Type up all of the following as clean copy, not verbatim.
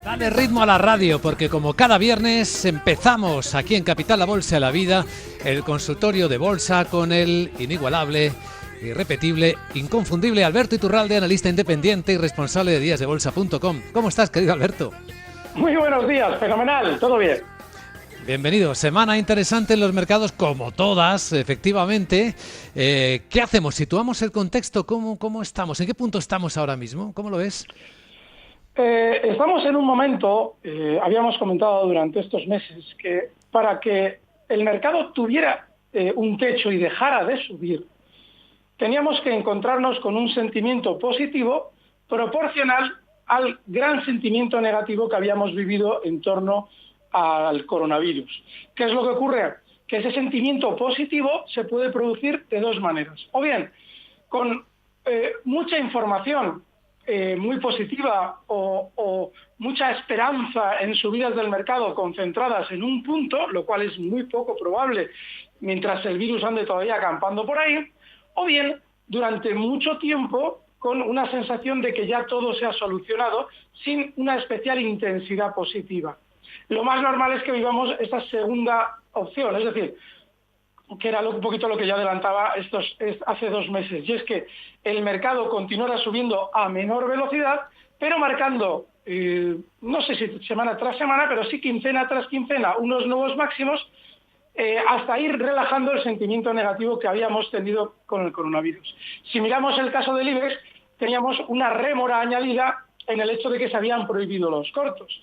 Dale ritmo a la radio, porque como cada viernes empezamos aquí en Capital La Bolsa de la Vida, el consultorio de bolsa con el inigualable, irrepetible, inconfundible Alberto Iturralde, analista independiente y responsable de díasdebolsa.com. ¿Cómo estás, querido Alberto? Muy buenos días, fenomenal, todo bien. Bienvenido. Semana interesante en los mercados, como todas, efectivamente. ¿Qué hacemos? ¿Situamos el contexto? ¿Cómo estamos? ¿En qué punto estamos ahora mismo? ¿Cómo lo ves? Estamos en un momento, habíamos comentado durante estos meses, que para que el mercado tuviera un techo y dejara de subir, teníamos que encontrarnos con un sentimiento positivo proporcional al gran sentimiento negativo que habíamos vivido en torno al coronavirus. ¿Qué es lo que ocurre? Que ese sentimiento positivo se puede producir de dos maneras. O bien, con mucha información muy positiva o mucha esperanza en subidas del mercado concentradas en un punto, lo cual es muy poco probable mientras el virus ande todavía acampando por ahí, o bien durante mucho tiempo con una sensación de que ya todo se ha solucionado sin una especial intensidad positiva. Lo más normal es que vivamos esta segunda opción, es decir, que era un poquito lo que ya adelantaba hace 2 meses, y es que el mercado continuará subiendo a menor velocidad, pero marcando, no sé si semana tras semana, pero sí quincena tras quincena, unos nuevos máximos, hasta ir relajando el sentimiento negativo que habíamos tenido con el coronavirus. Si miramos el caso del IBEX, teníamos una rémora añadida en el hecho de que se habían prohibido los cortos.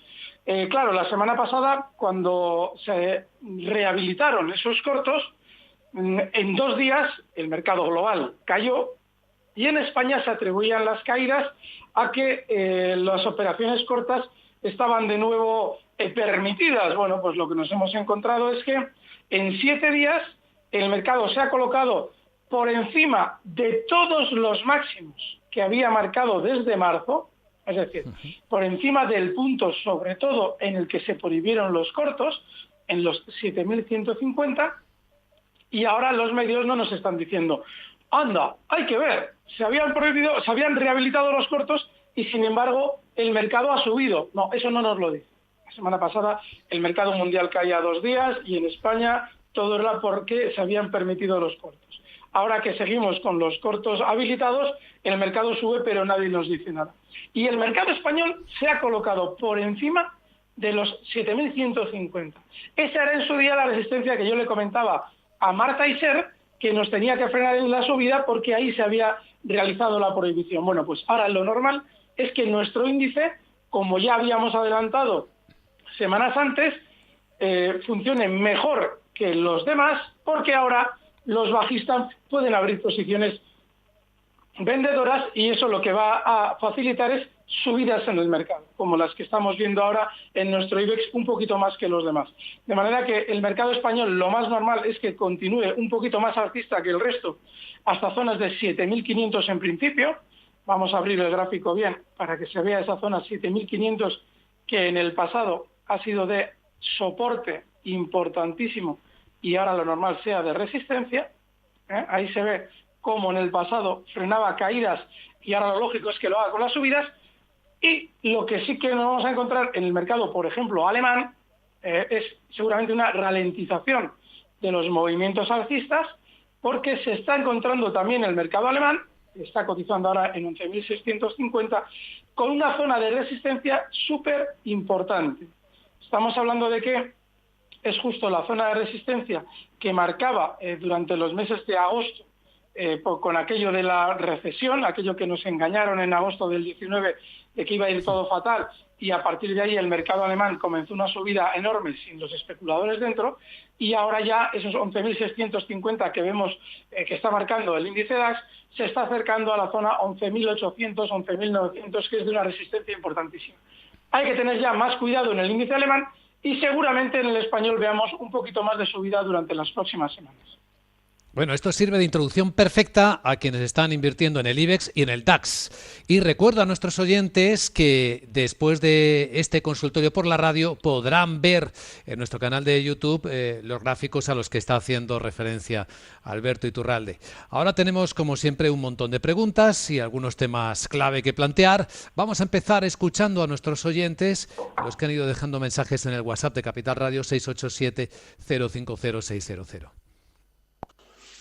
Claro, la semana pasada, cuando se rehabilitaron esos cortos, en 2 días el mercado global cayó y en España se atribuían las caídas a que las operaciones cortas estaban de nuevo permitidas. Bueno, pues lo que nos hemos encontrado es que en 7 días el mercado se ha colocado por encima de todos los máximos que había marcado desde marzo, es decir, por encima del punto sobre todo en el que se prohibieron los cortos, en los 7.150, y ahora los medios no nos están diciendo, anda, hay que ver, se habían rehabilitado los cortos y sin embargo el mercado ha subido. No, eso no nos lo dice. La semana pasada el mercado mundial caía 2 días y en España todo era porque se habían permitido los cortos. Ahora que seguimos con los cortos habilitados, el mercado sube pero nadie nos dice nada. Y el mercado español se ha colocado por encima de los 7.150. Esa era en su día la resistencia que yo le comentaba a Marta Iser, que nos tenía que frenar en la subida porque ahí se había realizado la prohibición. Bueno, pues ahora lo normal es que nuestro índice, como ya habíamos adelantado semanas antes, funcione mejor que los demás, porque ahora los bajistas pueden abrir posiciones vendedoras y eso lo que va a facilitar es subidas en el mercado, como las que estamos viendo ahora en nuestro IBEX, un poquito más que los demás. De manera que el mercado español lo más normal es que continúe un poquito más alcista que el resto, hasta zonas de 7.500 en principio. Vamos a abrir el gráfico bien para que se vea esa zona 7.500 que en el pasado ha sido de soporte importantísimo y ahora lo normal sea de resistencia. Ahí se ve cómo en el pasado frenaba caídas y ahora lo lógico es que lo haga con las subidas. Y lo que sí que nos vamos a encontrar en el mercado, por ejemplo, alemán, es seguramente una ralentización de los movimientos alcistas, porque se está encontrando también el mercado alemán, está cotizando ahora en 11.650, con una zona de resistencia súper importante. Estamos hablando de que es justo la zona de resistencia que marcaba durante los meses de agosto, con aquello de la recesión, aquello que nos engañaron en agosto del 19 de que iba a ir todo fatal, y a partir de ahí el mercado alemán comenzó una subida enorme sin los especuladores dentro, y ahora ya esos 11.650 que vemos que está marcando el índice DAX se está acercando a la zona 11.800, 11.900, que es de una resistencia importantísima. Hay que tener ya más cuidado en el índice alemán y seguramente en el español veamos un poquito más de subida durante las próximas semanas. Bueno, esto sirve de introducción perfecta a quienes están invirtiendo en el IBEX y en el DAX. Y recuerdo a nuestros oyentes que después de este consultorio por la radio podrán ver en nuestro canal de YouTube los gráficos a los que está haciendo referencia Alberto Iturralde. Ahora tenemos, como siempre, un montón de preguntas y algunos temas clave que plantear. Vamos a empezar escuchando a nuestros oyentes, los que han ido dejando mensajes en el WhatsApp de Capital Radio 687 050 600.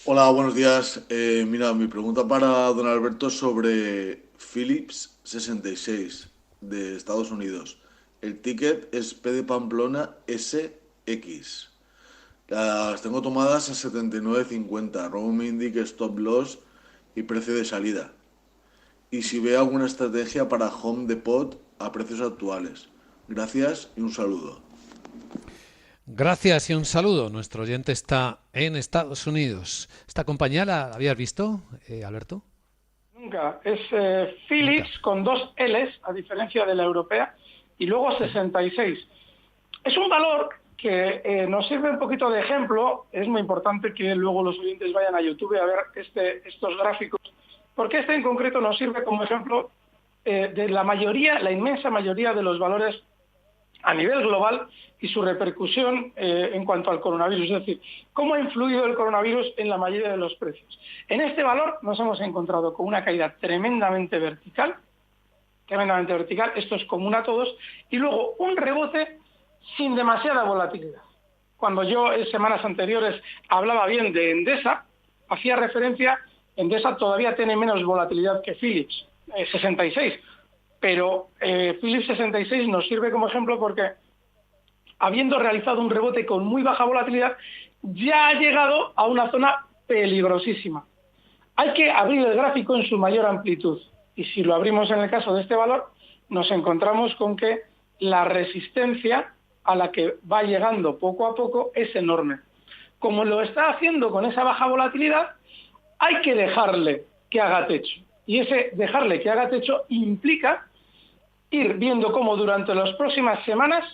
Hola, buenos días. Mira, mi pregunta para don Alberto es sobre Philips 66 de Estados Unidos. El ticket es P de Pamplona SX. Las tengo tomadas a 79.50. Luego me indique stop loss y precio de salida. Y si ve alguna estrategia para Home Depot a precios actuales. Gracias y un saludo. Gracias y un saludo. Nuestro oyente está en Estados Unidos. ¿Esta compañía la habías visto, Alberto? Nunca. Es Philips Nunca. con 2 Ls, a diferencia de la europea, y luego 66. Es un valor que nos sirve un poquito de ejemplo. Es muy importante que luego los oyentes vayan a YouTube a ver estos gráficos, porque este en concreto nos sirve como ejemplo de la inmensa mayoría de los valores a nivel global y su repercusión en cuanto al coronavirus, es decir, cómo ha influido el coronavirus en la mayoría de los precios. En este valor nos hemos encontrado con una caída tremendamente vertical, esto es común a todos, y luego un rebote sin demasiada volatilidad. Cuando yo en semanas anteriores hablaba bien de Endesa, hacía referencia, Endesa todavía tiene menos volatilidad que Philips, 66, pero Philips 66 nos sirve como ejemplo porque, habiendo realizado un rebote con muy baja volatilidad, ya ha llegado a una zona peligrosísima. Hay que abrir el gráfico en su mayor amplitud, y si lo abrimos en el caso de este valor, nos encontramos con que la resistencia a la que va llegando poco a poco es enorme. Como lo está haciendo con esa baja volatilidad, hay que dejarle que haga techo. Y ese dejarle que haga techo implica ir viendo cómo durante las próximas semanas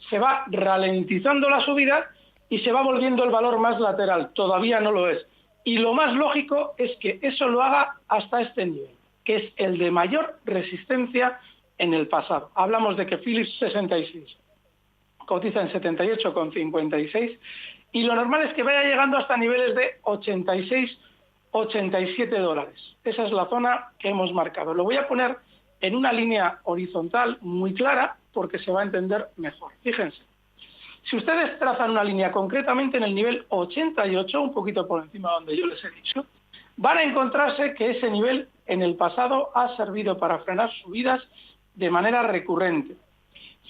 se va ralentizando la subida y se va volviendo el valor más lateral. Todavía no lo es. Y lo más lógico es que eso lo haga hasta este nivel, que es el de mayor resistencia en el pasado. Hablamos de que Philips 66 cotiza en 78,56 y lo normal es que vaya llegando hasta niveles de 86, 87 dólares. Esa es la zona que hemos marcado. Lo voy a poner en una línea horizontal muy clara porque se va a entender mejor. Fíjense, si ustedes trazan una línea concretamente en el nivel 88, un poquito por encima de donde yo les he dicho, van a encontrarse que ese nivel en el pasado ha servido para frenar subidas de manera recurrente.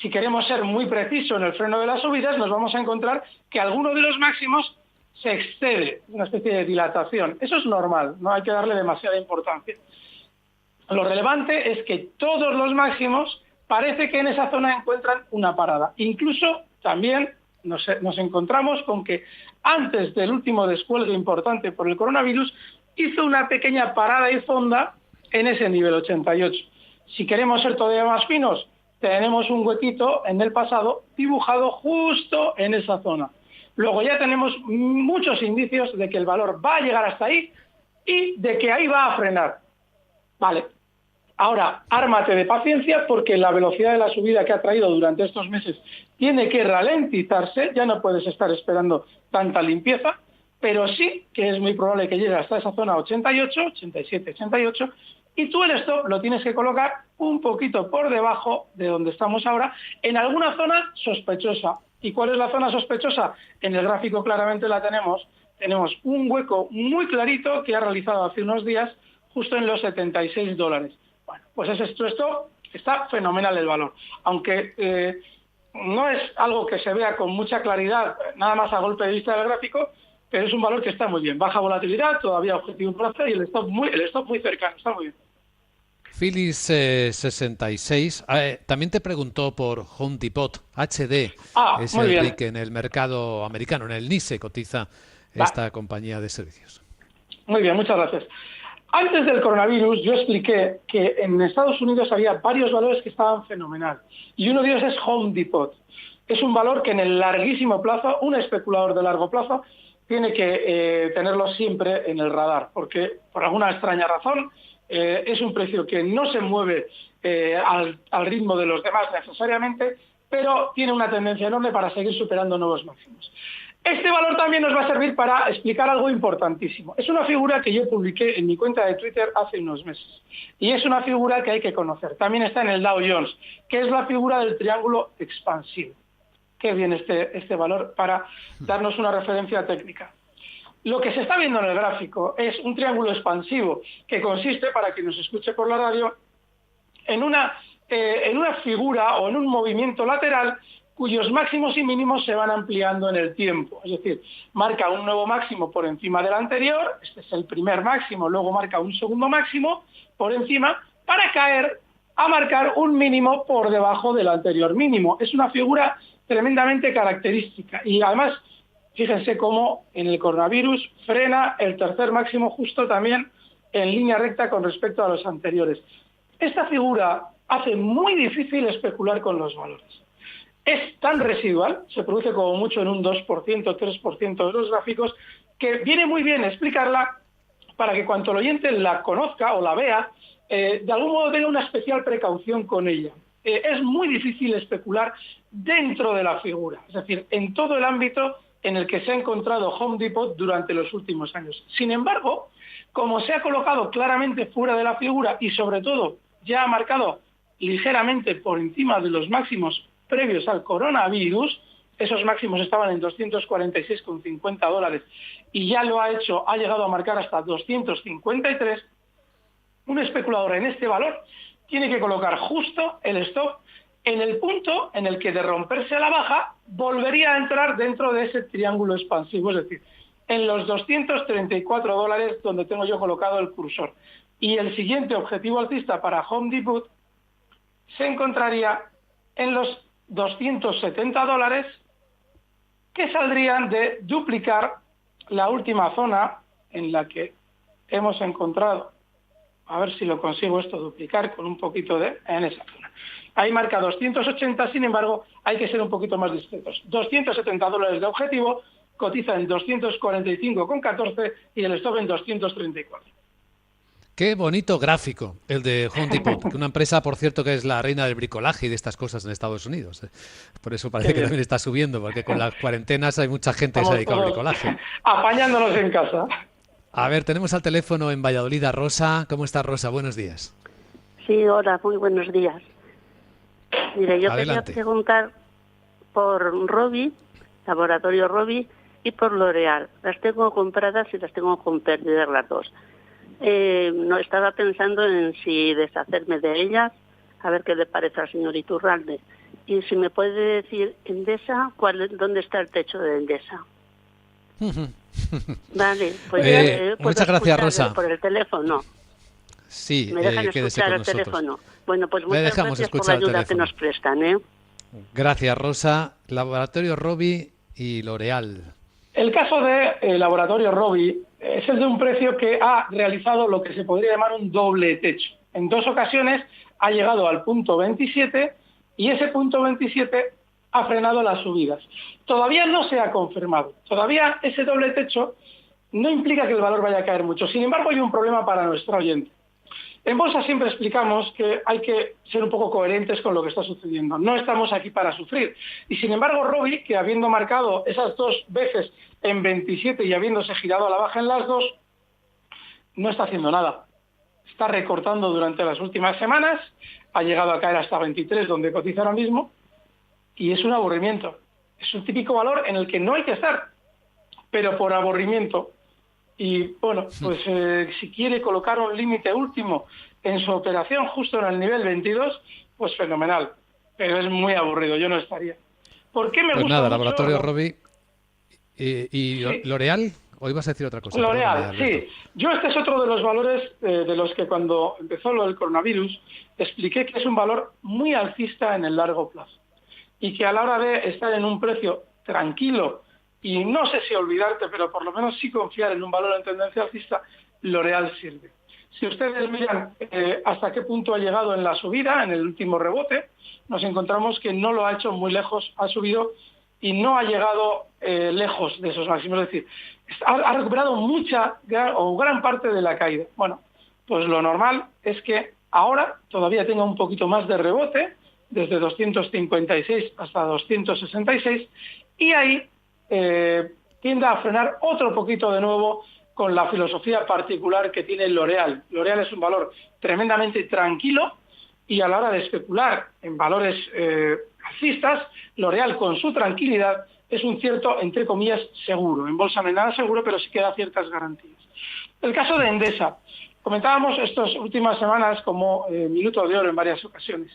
Si queremos ser muy precisos en el freno de las subidas, nos vamos a encontrar que alguno de los máximos se excede, una especie de dilatación. Eso es normal, no hay que darle demasiada importancia. Lo relevante es que todos los máximos parece que en esa zona encuentran una parada. Incluso también nos encontramos con que antes del último descuelgue importante por el coronavirus, hizo una pequeña parada y fonda en ese nivel 88. Si queremos ser todavía más finos, tenemos un huequito en el pasado dibujado justo en esa zona. Luego ya tenemos muchos indicios de que el valor va a llegar hasta ahí y de que ahí va a frenar. Vale. Ahora, ármate de paciencia porque la velocidad de la subida que ha traído durante estos meses tiene que ralentizarse, ya no puedes estar esperando tanta limpieza, pero sí que es muy probable que llegue hasta esa zona 88, 87, 88, y tú el stop lo tienes que colocar un poquito por debajo de donde estamos ahora, en alguna zona sospechosa. ¿Y cuál es la zona sospechosa? En el gráfico claramente la tenemos un hueco muy clarito que ha realizado hace unos días justo en los 76 dólares. Bueno, pues esto está fenomenal el valor, aunque no es algo que se vea con mucha claridad, nada más a golpe de vista del gráfico, pero es un valor que está muy bien, baja volatilidad, todavía objetivo en plazo y el stop muy cercano, está muy bien. Philips 66, también te preguntó por Home Depot, HD, es muy el bien. REIT en el mercado americano, en el NISE cotiza esta compañía de servicios. Muy bien, muchas gracias. Antes del coronavirus yo expliqué que en Estados Unidos había varios valores que estaban fenomenal y uno de ellos es Home Depot. Es un valor que en el larguísimo plazo, un especulador de largo plazo, tiene que tenerlo siempre en el radar, porque por alguna extraña razón es un precio que no se mueve al ritmo de los demás necesariamente, pero tiene una tendencia enorme para seguir superando nuevos máximos. Este valor también nos va a servir para explicar algo importantísimo. Es una figura que yo publiqué en mi cuenta de Twitter hace unos meses, y es una figura que hay que conocer. También está en el Dow Jones, que es la figura del triángulo expansivo. Qué bien este valor para darnos una referencia técnica. Lo que se está viendo en el gráfico es un triángulo expansivo que consiste, para quien nos escuche por la radio, en una figura o en un movimiento lateral cuyos máximos y mínimos se van ampliando en el tiempo. Es decir, marca un nuevo máximo por encima del anterior, este es el primer máximo, luego marca un segundo máximo por encima, para caer a marcar un mínimo por debajo del anterior mínimo. Es una figura tremendamente característica y además, fíjense cómo en el coronavirus frena el tercer máximo justo también en línea recta con respecto a los anteriores. Esta figura hace muy difícil especular con los valores. Es tan residual, se produce como mucho en un 2%, 3% de los gráficos, que viene muy bien explicarla para que cuanto el oyente la conozca o la vea, de algún modo tenga una especial precaución con ella. Es muy difícil especular dentro de la figura, es decir, en todo el ámbito en el que se ha encontrado Home Depot durante los últimos años. Sin embargo, como se ha colocado claramente fuera de la figura y sobre todo ya ha marcado ligeramente por encima de los máximos previos al coronavirus, esos máximos estaban en $246,50 y ya lo ha llegado a marcar hasta 253, un especulador en este valor tiene que colocar justo el stop en el punto en el que, de romperse a la baja, volvería a entrar dentro de ese triángulo expansivo, es decir, en los $234 donde tengo yo colocado el cursor. Y el siguiente objetivo alcista para Home Depot se encontraría en los $270, que saldrían de duplicar la última zona en la que hemos encontrado. A ver si lo consigo esto, duplicar con un poquito en esa zona. Ahí marca 280, sin embargo, hay que ser un poquito más discretos. $270 de objetivo, cotiza en 245,14 y el stop en 234. Qué bonito gráfico el de Home Depot, que una empresa, por cierto, que es la reina del bricolaje y de estas cosas en Estados Unidos. Por eso parece que también está subiendo, porque con las cuarentenas hay mucha gente que se dedica al bricolaje. Apañándonos en casa. A ver, tenemos al teléfono en Valladolid a Rosa. ¿Cómo está, Rosa? Buenos días. Sí, hola, muy buenos días. Mire, yo Adelante. quería preguntar por Robi, Laboratorio Robi, y por L'Oréal. Las tengo compradas y las tengo con pérdidas las dos. No estaba pensando en si deshacerme de ellas, a ver qué le parece al señor Iturralde. Y si me puede decir, Endesa, ¿dónde está el techo de Endesa? Vale, pues muchas gracias, Rosa. Por el teléfono. Sí, me dejan quédese escuchar con el nosotros. teléfono. Bueno, pues muchas gracias por la escuchar ayuda que nos prestan, Gracias, Rosa. Laboratorio Robi y L'Oréal. El caso de Laboratorio Robi es el de un precio que ha realizado lo que se podría llamar un doble techo. En dos ocasiones ha llegado al punto 27 y ese punto 27 ha frenado las subidas. Todavía no se ha confirmado. Todavía ese doble techo no implica que el valor vaya a caer mucho. Sin embargo, hay un problema para nuestro oyente. En Bolsa siempre explicamos que hay que ser un poco coherentes con lo que está sucediendo. No estamos aquí para sufrir. Y sin embargo, Robi, que habiendo marcado esas dos veces en 27 y habiéndose girado a la baja en las dos, no está haciendo nada. Está recortando durante las últimas semanas, ha llegado a caer hasta 23, donde cotiza ahora mismo, y es un aburrimiento. Es un típico valor en el que no hay que estar, pero por aburrimiento. Y bueno, pues si quiere colocar un límite último en su operación justo en el nivel 22, pues fenomenal. Pero es muy aburrido, yo no estaría. ¿Por qué me gusta nada, mucho? Laboratorio Robi y Sí. L'Oréal, ¿o ibas a decir otra cosa? L'Oréal, Perdóname, sí. Yo este es otro de los valores de los que cuando empezó lo del coronavirus expliqué que es un valor muy alcista en el largo plazo. Y que a la hora de estar en un precio tranquilo, y no sé si olvidarte, pero por lo menos sí confiar en un valor en tendencia alcista, L'Oréal sirve. Si ustedes miran hasta qué punto ha llegado en la subida, en el último rebote, nos encontramos que no lo ha hecho muy lejos, ha subido y no ha llegado lejos de esos máximos, es decir, ha recuperado gran parte de la caída. Bueno, pues lo normal es que ahora todavía tenga un poquito más de rebote, desde 256 hasta 266, y ahí tienda a frenar otro poquito de nuevo con la filosofía particular que tiene L'Oréal. L'Oréal es un valor tremendamente tranquilo, y a la hora de especular en valores alcistas, L'Oréal con su tranquilidad es un cierto, entre comillas, seguro. En bolsa no hay nada seguro, pero sí que da ciertas garantías. El caso de Endesa. Comentábamos estas últimas semanas como minuto de oro en varias ocasiones.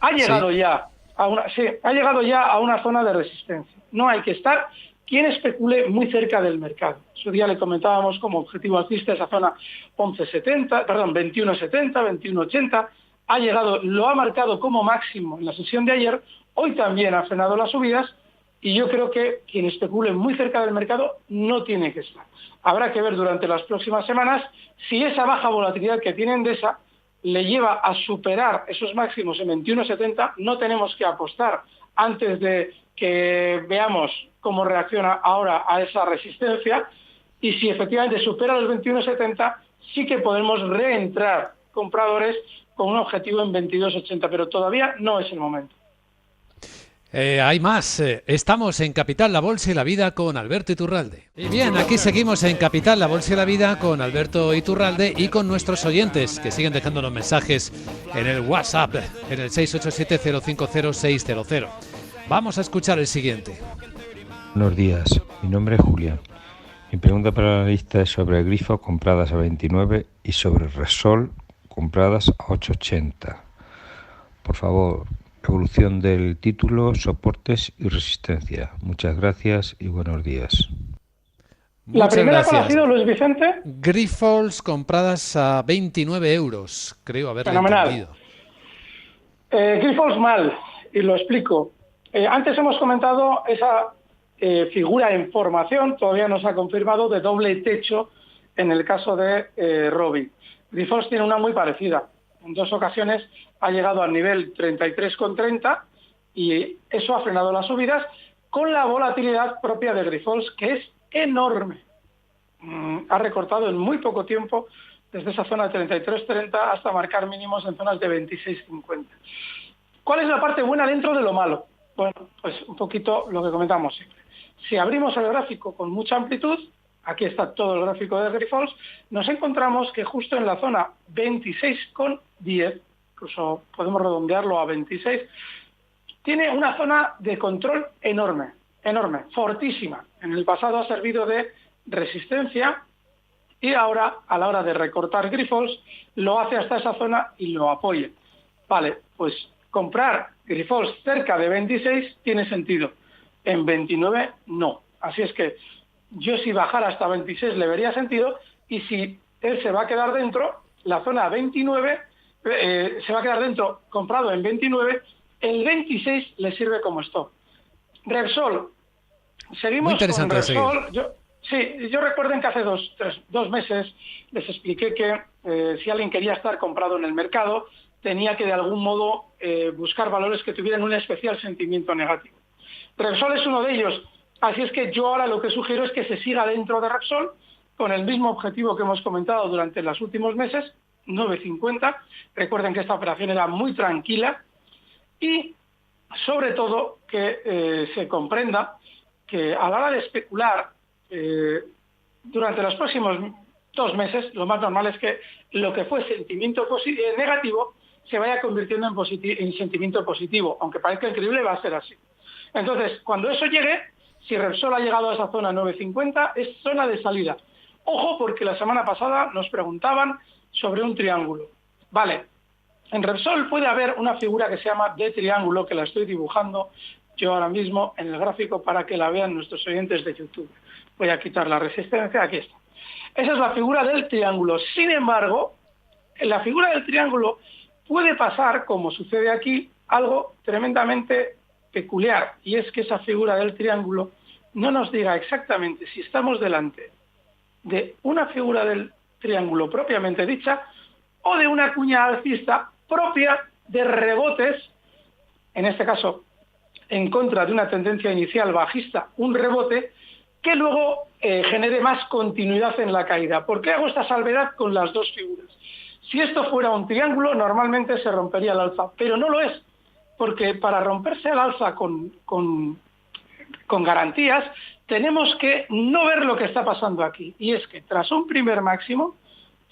Ha llegado ya a una zona de resistencia. No hay que estar quien especule muy cerca del mercado. Su día le comentábamos como objetivo alcista esa zona 21.70, 21.80. Ha llegado, lo ha marcado como máximo en la sesión de ayer. Hoy también ha frenado las subidas, y yo creo que quien especule muy cerca del mercado no tiene que estar. Habrá que ver durante las próximas semanas si esa baja volatilidad que tiene Endesa le lleva a superar esos máximos en 21.70. No tenemos que apostar antes de que veamos cómo reacciona ahora a esa resistencia, y si efectivamente supera los 21.70, sí que podemos reentrar compradores con un objetivo en 22.80, pero todavía no es el momento. Hay más. Estamos en Capital, la Bolsa y la Vida con Alberto Iturralde. Y bien, aquí seguimos en Capital, la Bolsa y la Vida con Alberto Iturralde y con nuestros oyentes que siguen dejándonos mensajes en el WhatsApp, en el 687-050-600. Vamos a escuchar el siguiente. Buenos días, mi nombre es Julián. Mi pregunta para la lista es sobre Grifo compradas a 29 y sobre Repsol compradas a 8.80. Por favor, evolución del título, soportes y resistencia. Muchas gracias y buenos días. La primera, ¿cuál ha sido, Luis Vicente? Grifols compradas a 29 euros, creo haberlo entendido. Grifols mal, y lo explico. Antes hemos comentado esa figura en formación, todavía no se ha confirmado, de doble techo en el caso de Robi. Grifols tiene una muy parecida. En dos ocasiones ha llegado al nivel 33,30 y eso ha frenado las subidas con la volatilidad propia de Grifols, que es enorme. Ha recortado en muy poco tiempo desde esa zona de 33,30 hasta marcar mínimos en zonas de 26,50. ¿Cuál es la parte buena dentro de lo malo? Bueno, pues un poquito lo que comentamos siempre. Si abrimos el gráfico con mucha amplitud, aquí está todo el gráfico de Grifols, nos encontramos que justo en la zona 26,10, incluso podemos redondearlo a 26, tiene una zona de control enorme, fortísima. En el pasado ha servido de resistencia y ahora, a la hora de recortar Grifols, lo hace hasta esa zona y lo apoya. Vale, pues comprar Grifols cerca de 26 tiene sentido, en 29 no. Así es que yo si bajara hasta 26 le vería sentido, y si él se va a quedar dentro, la zona 29, se va a quedar dentro comprado en 29, el 26 le sirve como stop. Repsol, seguimos con Repsol. Yo recuerden que hace dos meses les expliqué que si alguien quería estar comprado en el mercado, tenía que de algún modo buscar valores que tuvieran un especial sentimiento negativo. Repsol es uno de ellos. Así es que yo ahora lo que sugiero es que se siga dentro de Repsol con el mismo objetivo que hemos comentado durante los últimos meses, 9.50. Recuerden que esta operación era muy tranquila, y sobre todo que se comprenda que a la hora de especular durante los próximos 2 meses, lo más normal es que lo que fue sentimiento negativo se vaya convirtiendo en sentimiento positivo, aunque parezca increíble, va a ser así. Entonces, cuando eso llegue, si Repsol ha llegado a esa zona 9.50, es zona de salida. Ojo, porque la semana pasada nos preguntaban sobre un triángulo. Vale, en Repsol puede haber una figura que se llama de triángulo, que la estoy dibujando yo ahora mismo en el gráfico para que la vean nuestros oyentes de YouTube. Voy a quitar la resistencia, aquí está. Esa es la figura del triángulo. Sin embargo, en la figura del triángulo puede pasar, como sucede aquí, algo tremendamente peculiar, y es que esa figura del triángulo no nos diga exactamente si estamos delante de una figura del triángulo propiamente dicha o de una cuña alcista propia de rebotes, en este caso en contra de una tendencia inicial bajista, un rebote, que luego genere más continuidad en la caída. ¿Por qué hago esta salvedad con las dos figuras? Si esto fuera un triángulo, normalmente se rompería al alza, pero no lo es, porque para romperse al alza con garantías, tenemos que no ver lo que está pasando aquí. Y es que tras un primer máximo,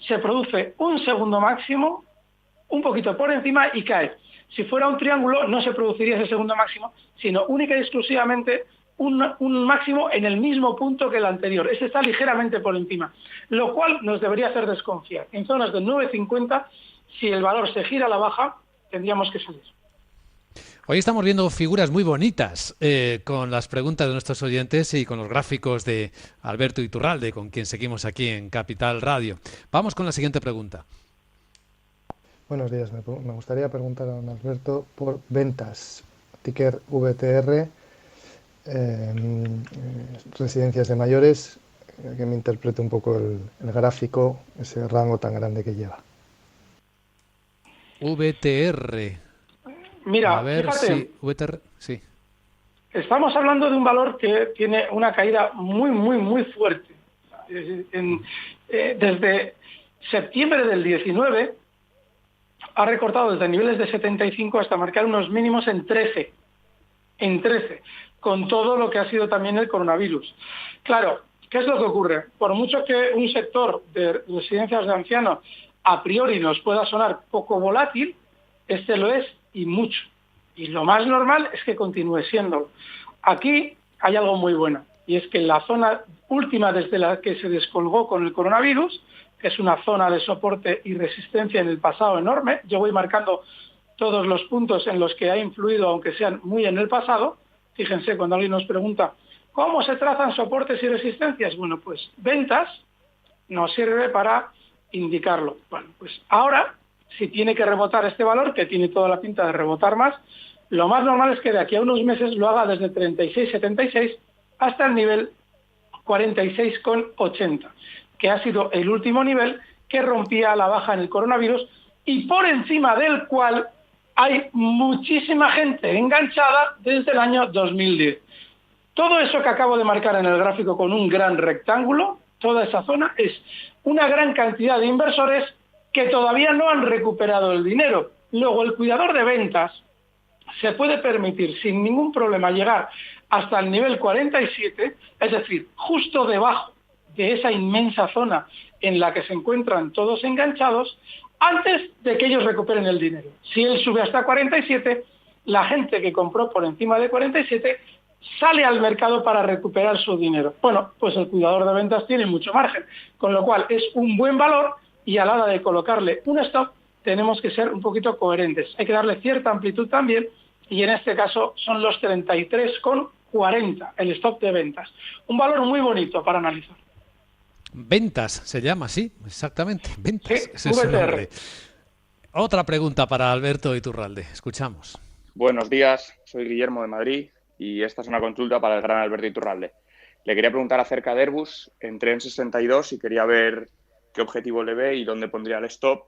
se produce un segundo máximo, un poquito por encima y cae. Si fuera un triángulo, no se produciría ese segundo máximo, sino única y exclusivamente un máximo en el mismo punto que el anterior. Este está ligeramente por encima, lo cual nos debería hacer desconfiar. En zonas de 9,50, si el valor se gira a la baja, tendríamos que salir. Hoy estamos viendo figuras muy bonitas con las preguntas de nuestros oyentes y con los gráficos de Alberto Iturralde, con quien seguimos aquí en Capital Radio. Vamos con la siguiente pregunta. Buenos días. Me gustaría preguntar a don Alberto por Ventas, ticker VTR, residencias de mayores, que me interprete un poco el gráfico, ese rango tan grande que lleva. VTR. Mira, a ver fíjate, si VTR, sí. Estamos hablando de un valor que tiene una caída muy, muy, muy fuerte. Desde septiembre del 19 ha recortado desde niveles de 75 hasta marcar unos mínimos en 13, con todo lo que ha sido también el coronavirus. Claro, ¿qué es lo que ocurre? Por mucho que un sector de residencias de ancianos a priori nos pueda sonar poco volátil, este lo es y mucho. Y lo más normal es que continúe siéndolo. Aquí hay algo muy bueno, y es que en la zona última desde la que se descolgó con el coronavirus, que es una zona de soporte y resistencia en el pasado enorme, yo voy marcando todos los puntos en los que ha influido, aunque sean muy en el pasado. Fíjense, cuando alguien nos pregunta ¿cómo se trazan soportes y resistencias? Bueno, pues Ventas nos sirve para indicarlo. Bueno, pues ahora, si tiene que rebotar este valor, que tiene toda la pinta de rebotar más, lo más normal es que de aquí a unos meses lo haga desde 36,76 hasta el nivel 46,80, que ha sido el último nivel que rompía la baja en el coronavirus y por encima del cual hay muchísima gente enganchada desde el año 2010. Todo eso que acabo de marcar en el gráfico con un gran rectángulo, toda esa zona, es una gran cantidad de inversores que todavía no han recuperado el dinero. Luego, el cuidador de ventas se puede permitir sin ningún problema llegar hasta el nivel 47, es decir, justo debajo de esa inmensa zona en la que se encuentran todos enganchados, antes de que ellos recuperen el dinero. Si él sube hasta 47, la gente que compró por encima de 47 sale al mercado para recuperar su dinero. Bueno, pues el cuidador de ventas tiene mucho margen, con lo cual es un buen valor y a la hora de colocarle un stop tenemos que ser un poquito coherentes. Hay que darle cierta amplitud también y en este caso son los 33,40 el stop de ventas. Un valor muy bonito para analizar. Ventas se llama, sí, exactamente. Ventas. Sí, Ese es su VTR. nombre. Otra pregunta para Alberto Iturralde. Escuchamos. Buenos días, soy Guillermo de Madrid y esta es una consulta para el gran Alberto Iturralde. Le quería preguntar acerca de Airbus. Entré en 62 y quería ver qué objetivo le ve y dónde pondría el stop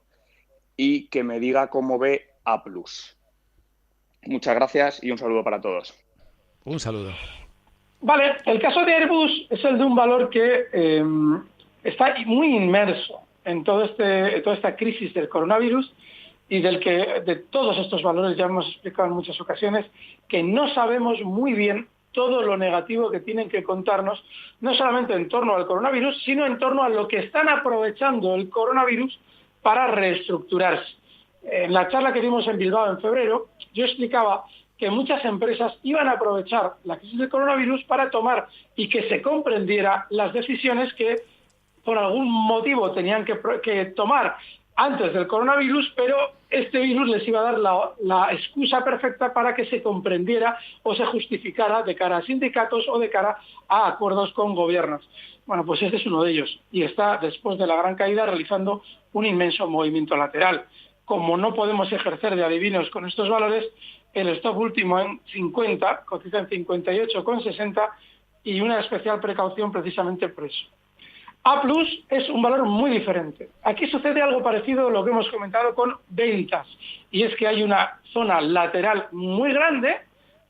y que me diga cómo ve A+. Muchas gracias y un saludo para todos. Un saludo. Vale, el caso de Airbus es el de un valor que está muy inmerso en toda esta crisis del coronavirus y de todos estos valores ya hemos explicado en muchas ocasiones que no sabemos muy bien todo lo negativo que tienen que contarnos, no solamente en torno al coronavirus, sino en torno a lo que están aprovechando el coronavirus para reestructurarse. En la charla que dimos en Bilbao en febrero, yo explicaba que muchas empresas iban a aprovechar la crisis del coronavirus para tomar y que se comprendiera las decisiones que por algún motivo tenían que tomar antes del coronavirus, pero este virus les iba a dar la excusa perfecta para que se comprendiera o se justificara de cara a sindicatos o de cara a acuerdos con gobiernos. Bueno, pues este es uno de ellos y está, después de la gran caída, realizando un inmenso movimiento lateral. Como no podemos ejercer de adivinos con estos valores, el stop último en 50, cotiza en 58,60 y una especial precaución precisamente por eso. A+ es un valor muy diferente. Aquí sucede algo parecido a lo que hemos comentado con ventas, y es que hay una zona lateral muy grande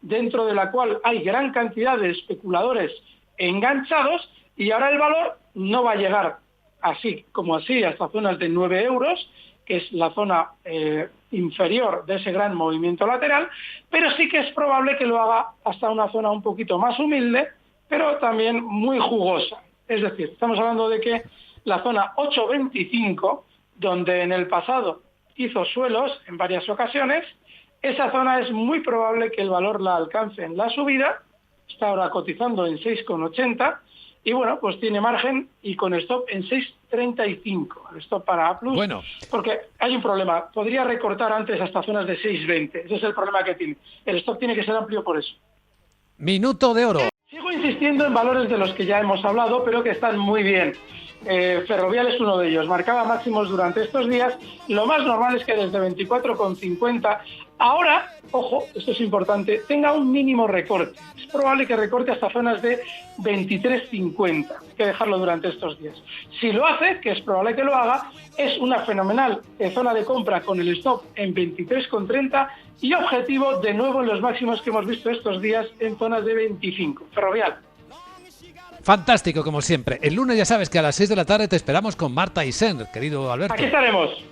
dentro de la cual hay gran cantidad de especuladores enganchados, y ahora el valor no va a llegar así como así hasta zonas de 9 euros, que es la zona inferior de ese gran movimiento lateral, pero sí que es probable que lo haga hasta una zona un poquito más humilde, pero también muy jugosa. Es decir, estamos hablando de que la zona 8.25, donde en el pasado hizo suelos en varias ocasiones, esa zona es muy probable que el valor la alcance en la subida, está ahora cotizando en 6,80, y bueno, pues tiene margen y con stop en 6,35, el stop para A+, Bueno, porque hay un problema, podría recortar antes hasta zonas de 6,20, ese es el problema que tiene, el stop tiene que ser amplio por eso. minuto de oro. Sigo insistiendo en valores de los que ya hemos hablado, pero que están muy bien. Ferrovial es uno de ellos, marcaba máximos durante estos días, lo más normal es que desde 24,50, ahora, ojo, esto es importante, tenga un mínimo recorte, es probable que recorte hasta zonas de 23,50, hay que dejarlo durante estos días. Si lo hace, que es probable que lo haga, es una fenomenal zona de compra con el stop en 23,30 y objetivo de nuevo en los máximos que hemos visto estos días en zonas de 25, Ferrovial. Fantástico, como siempre. El lunes ya sabes que a las 6 de la tarde te esperamos con Marta Isen, querido Alberto. Aquí estaremos.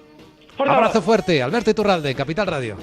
Abrazo fuerte, Alberto Iturralde, Capital Radio.